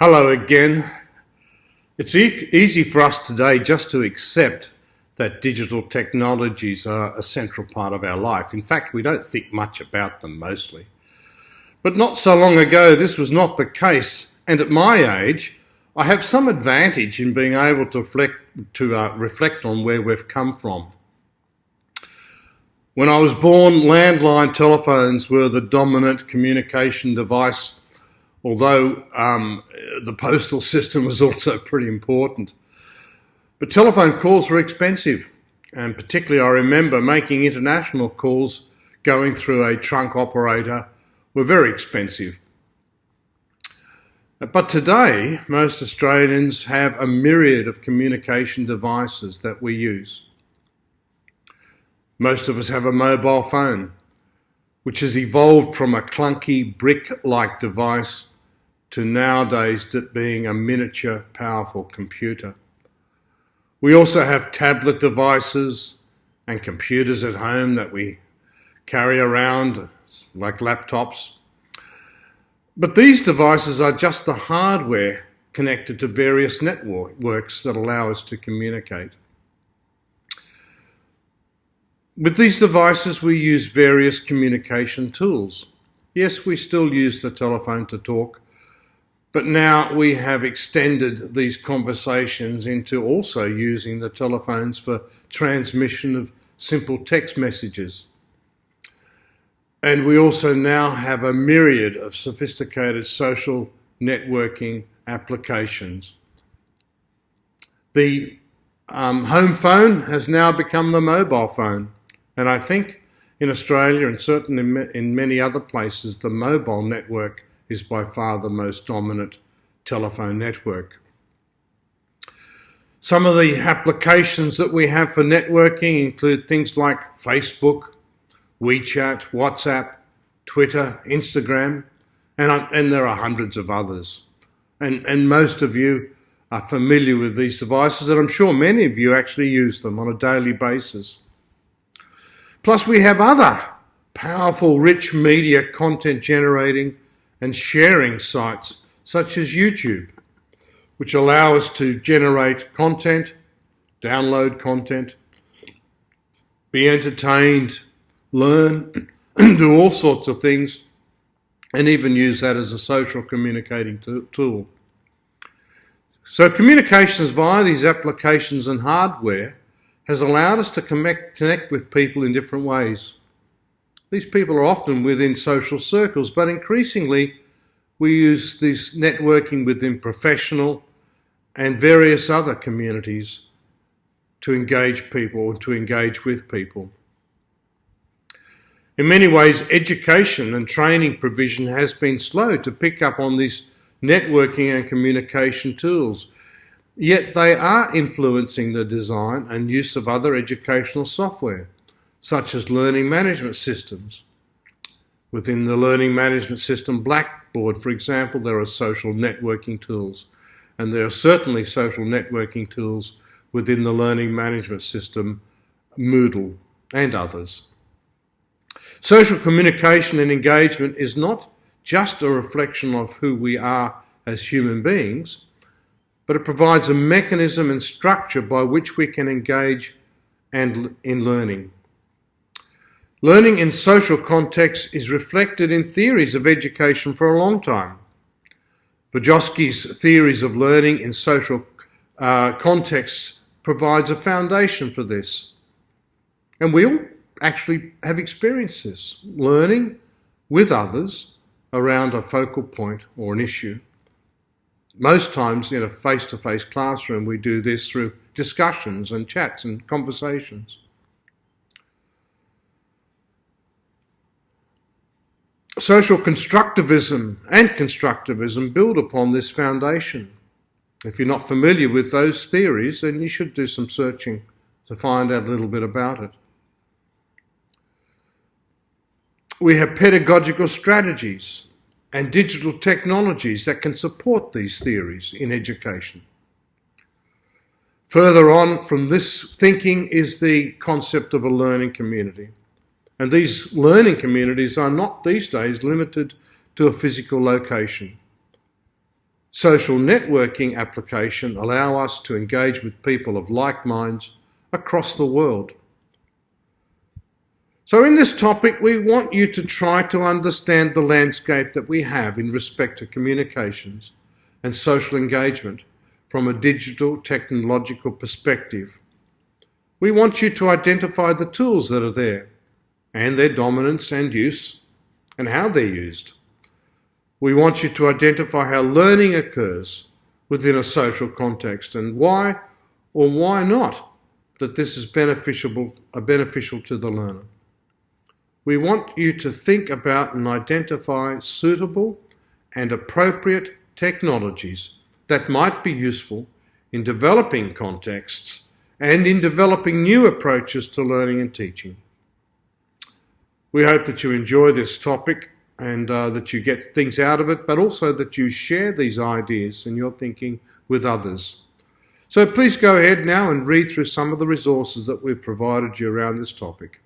Hello again. It's easy for us today just to accept that digital technologies are a central part of our life. In fact, we don't think much about them mostly. But not so long ago, this was not the case. And at my age, I have some advantage in being able to reflect on where we've come from. When I was born, landline telephones were the dominant communication device, although the postal system was also pretty important. But telephone calls were expensive, and particularly I remember making international calls going through a trunk operator were very expensive. But today, most Australians have a myriad of communication devices that we use. Most of us have a mobile phone, which has evolved from a clunky brick-like device to nowadays being a miniature, powerful computer. We also have tablet devices and computers at home that we carry around like laptops. But these devices are just the hardware connected to various networks that allow us to communicate. With these devices, we use various communication tools. Yes, we still use the telephone to talk, but now we have extended these conversations into also using the telephones for transmission of simple text messages. And we also now have a myriad of sophisticated social networking applications. The home phone has now become the mobile phone. And I think in Australia and certainly in many other places, the mobile network is by far the most dominant telephone network. Some of the applications that we have for networking include things like Facebook, WeChat, WhatsApp, Twitter, Instagram, and there are hundreds of others. And most of you are familiar with these devices, and I'm sure many of you actually use them on a daily basis. Plus we have other powerful, rich media content generating and sharing sites such as YouTube, which allow us to generate content, download content, be entertained, learn, do all sorts of things, and even use that as a social communicating tool. So communications via these applications and hardware has allowed us to connect with people in different ways. These people are often within social circles, but increasingly we use this networking within professional and various other communities to engage people or to engage with people. In many ways, education and training provision has been slow to pick up on these networking and communication tools, yet they are influencing the design and use of other educational software, such as learning management systems. Within the learning management system Blackboard, for example, there are social networking tools, and there are certainly social networking tools within the learning management system Moodle and others. Social communication and engagement is not just a reflection of who we are as human beings, but it provides a mechanism and structure by which we can engage in learning. Learning in social contexts is reflected in theories of education for a long time. Vygotsky's theories of learning in social contexts provides a foundation for this. And we all actually have experienced this, learning with others around a focal point or an issue. Most times in a face-to-face classroom, we do this through discussions and chats and conversations. Social constructivism and constructivism build upon this foundation. If you're not familiar with those theories, then you should do some searching to find out a little bit about it. We have pedagogical strategies and digital technologies that can support these theories in education. Further on from this thinking is the concept of a learning community. And these learning communities are not these days limited to a physical location. social networking application allow us to engage with people of like minds across the world. So in this topic, we want you to try to understand the landscape that we have in respect to communications and social engagement from a digital technological perspective. We want you to identify the tools that are there and their dominance and use and how they're used. We want you to identify how learning occurs within a social context and why or why not that this is beneficial to the learner. We want you to think about and identify suitable and appropriate technologies that might be useful in developing contexts and in developing new approaches to learning and teaching. We hope that you enjoy this topic and that you get things out of it, but also that you share these ideas and your thinking with others. So please go ahead now and read through some of the resources that we've provided you around this topic.